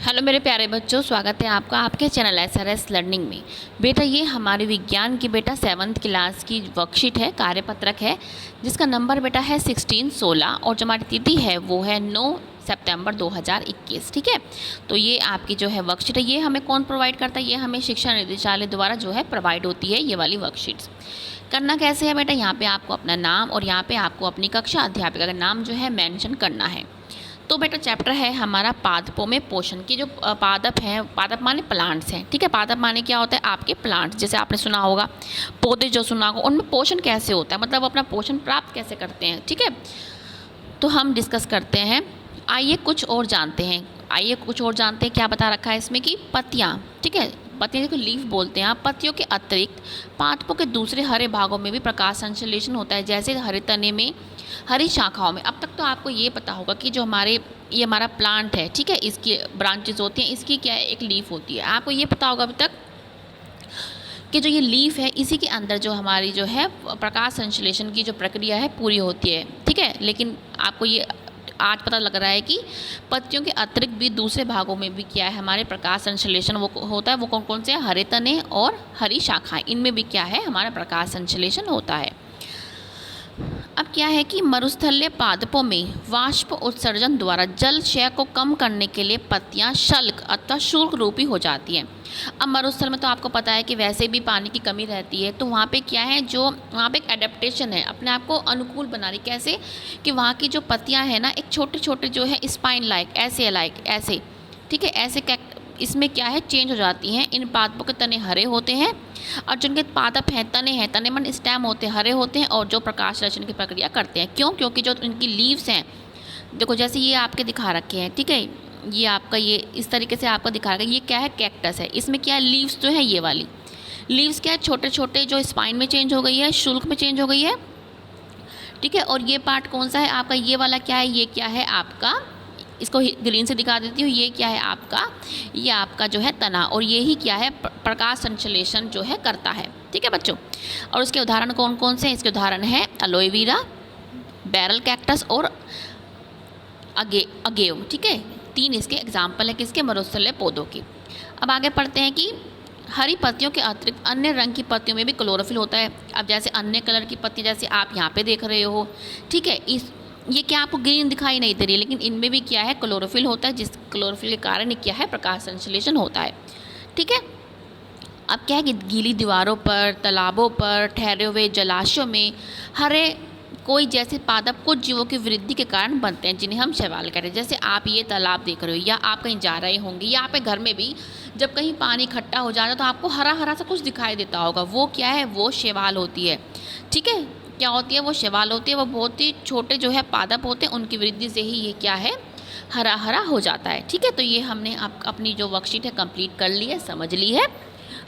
Hello मेरे प्यारे बच्चों, स्वागत है आपका आपके चैनल SRS लर्निंग में। बेटा ये हमारे विज्ञान की बेटा 7th क्लास की वर्कशीट है, कार्यपत्रक है, जिसका नंबर बेटा है 1616 और जो हमारी तिथि है वो है 9 सितंबर 2021। ठीक है, तो ये आपकी जो है वर्कशीट है, ये हमें कौन प्रोवाइड करता है? ये हमें शिक्षा निदेशालय द्वारा जो है प्रोवाइड होती है ये वाली वर्कशीट्स। करना कैसे है बेटा? यहाँ पे आपको अपना नाम और यहाँ पे आपको अपनी कक्षा अध्यापिका का नाम जो है मेंशन करना है। तो बेटा चैप्टर है हमारा पादपों में पोषण की। जो पादप हैं, पादप माने प्लांट्स हैं। ठीक है, पादप माने क्या होता है? आपके प्लांट्स, जैसे आपने सुना होगा पौधे जो सुना होगा, उनमें पोषण कैसे होता है, मतलब अपना पोषण प्राप्त कैसे करते हैं। ठीक है, तो हम डिस्कस करते हैं। आइए कुछ और जानते हैं। क्या बता रखा है इसमें कि पत्तियाँ, ठीक है, पत्तियाँ को लीफ बोलते हैं। पत्तियों के अतिरिक्त पादपों के दूसरे हरे भागों में भी प्रकाश संश्लेषण होता है, जैसे हरे तने में, हरी शाखाओं में। अब तक तो आपको ये पता होगा कि जो ये हमारा प्लांट है, ठीक है, इसकी ब्रांचेस होती हैं, इसकी क्या है, एक लीफ होती है। आपको ये पता होगा अभी तक कि जो ये लीफ है, इसी के अंदर जो हमारी जो है प्रकाश संश्लेषण की जो प्रक्रिया है पूरी होती है। ठीक है, लेकिन आपको ये आज पता लग रहा है कि पत्तियों के अतिरिक्त भी दूसरे भागों में भी क्या है, हमारे प्रकाश संश्लेषण वो होता है। वो कौन कौन से हैं? हरे तने और हरी शाखाएं, इनमें भी क्या है, हमारा प्रकाश संश्लेषण होता है। अब क्या है कि मरुस्थलीय पादपों में वाष्प उत्सर्जन द्वारा जल क्षय को कम करने के लिए पत्तियां शल्क अथवा शुष्क रूपी हो जाती हैं। अब मरुस्थल में तो आपको पता है कि वैसे भी पानी की कमी रहती है, तो वहाँ पे क्या है, जो वहाँ पे एक एडेप्टेशन है, अपने आप को अनुकूल बना रही। कैसे कि वहाँ की जो पत्तियाँ हैं ना, एक छोटे छोटे जो है स्पाइन लाइक ऐसे, ठीक है, ऐसे इसमें क्या है, चेंज हो जाती हैं। इन पादपों के तने हरे होते हैं और जिनके पादप हैं, तने मन स्टेम होते हैं, हरे होते हैं और जो प्रकाश संश्लेषण की प्रक्रिया करते हैं। क्यों? क्योंकि जो इनकी लीव्स हैं, देखो जैसे ये आपके दिखा रखे हैं, ठीक है, ये आपका ये इस तरीके से आपको दिखा रखा है। ये क्या है, कैक्टस है। इसमें क्या है, लीव्स जो है, ये वाली लीव्स क्या है, छोटे छोटे जो स्पाइन में चेंज हो गई है, शुल्क में चेंज हो गई है। ठीक है, और ये पार्ट कौन सा है आपका, ये वाला क्या है, ये क्या है आपका, इसको ग्रीन से दिखा देती हूँ, ये क्या है आपका, ये आपका जो है तना, और ये ही क्या है, प्रकाश संश्लेषण जो है करता है। ठीक है बच्चों, और उसके उदाहरण कौन कौन से हैं? इसके उदाहरण है एलोवेरा, बैरल कैक्टस और अगेव। ठीक है, 3 इसके एग्जाम्पल है किसके, मरुस्थलीय पौधों की। अब आगे पढ़ते हैं कि हरी पत्तियों के अतिरिक्त अन्य रंग की पत्तियों में भी क्लोरोफिल होता है। अब जैसे अन्य कलर की पत्तियाँ जैसे आप यहाँ पे देख रहे हो, ठीक है, ये क्या आपको ग्रीन दिखाई नहीं दे रही है, लेकिन इनमें भी क्या है, क्लोरोफिल होता है, जिस क्लोरोफिल के कारण क्या है, प्रकाश संश्लेषण होता है। ठीक है, अब क्या है कि गीली दीवारों पर, तालाबों पर, ठहरे हुए जलाशयों में हरे कोई जैसे पादप कुछ जीवों की वृद्धि के कारण बनते हैं, जिन्हें हम शैवाल कहते हैं। जैसे आप ये तालाब देख रहे हो, या आप कहीं जा रहे होंगे, या आप घर में भी जब कहीं पानी इकट्ठा हो जाता है तो आपको हरा हरा सा कुछ दिखाई देता होगा, वो क्या है, वो शैवाल होती है। ठीक है, क्या होती है, वो शैवाल होती है। वो बहुत ही छोटे जो है पादप होते हैं, उनकी वृद्धि से ही ये क्या है, हरा हरा हो जाता है। ठीक है, तो ये हमने अपनी जो वर्कशीट है कंप्लीट कर ली है, समझ ली है।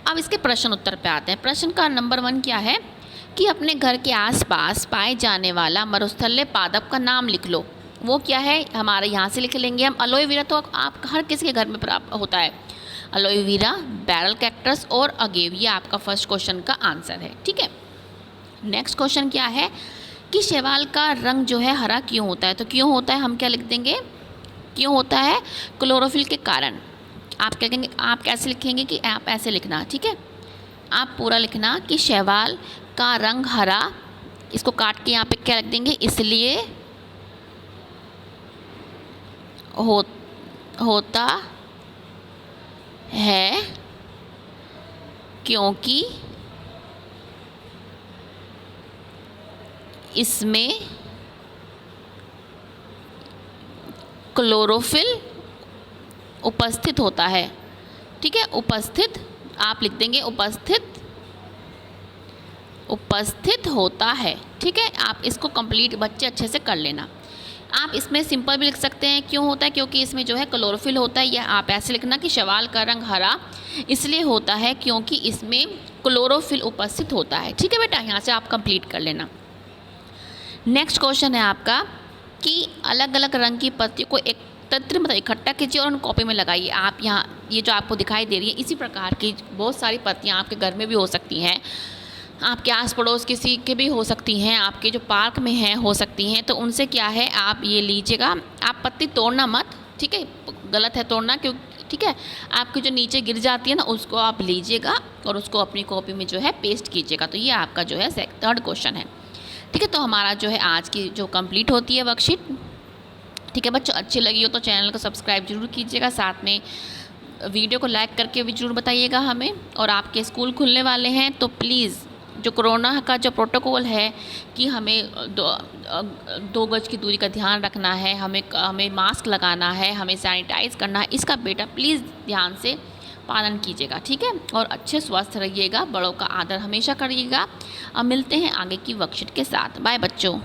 अब इसके प्रश्न उत्तर पे आते हैं। प्रश्न का नंबर 1 क्या है कि अपने घर के आसपास पाए जाने वाला मरुस्थलीय पादप का नाम लिख लो। वो क्या है, हमारे यहाँ से लिख लेंगे हम। एलोवेरा तो आप हर किसी के घर में प्राप्त होता है, एलोवेरा, बैरल कैक्टस और अगेव, ये आपका फर्स्ट क्वेश्चन का आंसर है। ठीक है, नेक्स्ट क्वेश्चन क्या है कि शैवाल का रंग जो है हरा क्यों होता है? तो क्यों होता है हम क्या लिख देंगे, क्यों होता है, क्लोरोफिल के कारण। आप क्या कहेंगे, आप कैसे लिखेंगे कि आप ऐसे लिखना, ठीक है, आप पूरा लिखना कि शैवाल का रंग हरा, इसको काट के यहाँ पे क्या लिख देंगे, इसलिए होता है क्योंकि इसमें क्लोरोफिल उपस्थित होता है। ठीक है, उपस्थित आप लिख देंगे, उपस्थित होता है। ठीक है, आप इसको कंप्लीट बच्चे अच्छे से कर लेना। आप इसमें सिंपल भी लिख सकते हैं, क्यों होता है, क्योंकि इसमें जो है क्लोरोफिल होता है, या आप ऐसे लिखना कि शैवाल का रंग हरा इसलिए होता है क्योंकि इसमें क्लोरोफिल उपस्थित होता है। ठीक है बेटा, यहाँ से आप कंप्लीट कर लेना। नेक्स्ट क्वेश्चन है आपका कि अलग अलग रंग की पत्तियों को एकत्र मतलब इकट्ठा कीजिए और उन कॉपी में लगाइए। आप यहाँ ये जो आपको दिखाई दे रही है, इसी प्रकार की बहुत सारी पत्तियाँ आपके घर में भी हो सकती हैं, आपके आस पड़ोस किसी के भी हो सकती हैं, आपके जो पार्क में हैं हो सकती हैं। तो उनसे क्या है, आप ये लीजिएगा, आप पत्ती तोड़ना मत, ठीक है, गलत है तोड़ना, क्योंकि ठीक है। आपकी जो नीचे गिर जाती है ना, उसको आप लीजिएगा और उसको अपनी कॉपी में जो है पेस्ट कीजिएगा। तो ये आपका जो है थर्ड क्वेश्चन है। ठीक है, तो हमारा जो है आज की जो कंप्लीट होती है वर्कशीट। ठीक है बच्चों, अच्छी लगी हो तो चैनल को सब्सक्राइब जरूर कीजिएगा, साथ में वीडियो को लाइक करके भी जरूर बताइएगा हमें। और आपके स्कूल खुलने वाले हैं तो प्लीज़ जो कोरोना का जो प्रोटोकॉल है कि हमें 2 गज की दूरी का ध्यान रखना है, हमें मास्क लगाना है, हमें सैनिटाइज़ करना है, इसका बेटा प्लीज़ ध्यान से पालन कीजिएगा। ठीक है, और अच्छे स्वस्थ रहिएगा, बड़ों का आदर हमेशा करिएगा। अब मिलते हैं आगे की वर्कशीट के साथ। बाय बच्चों।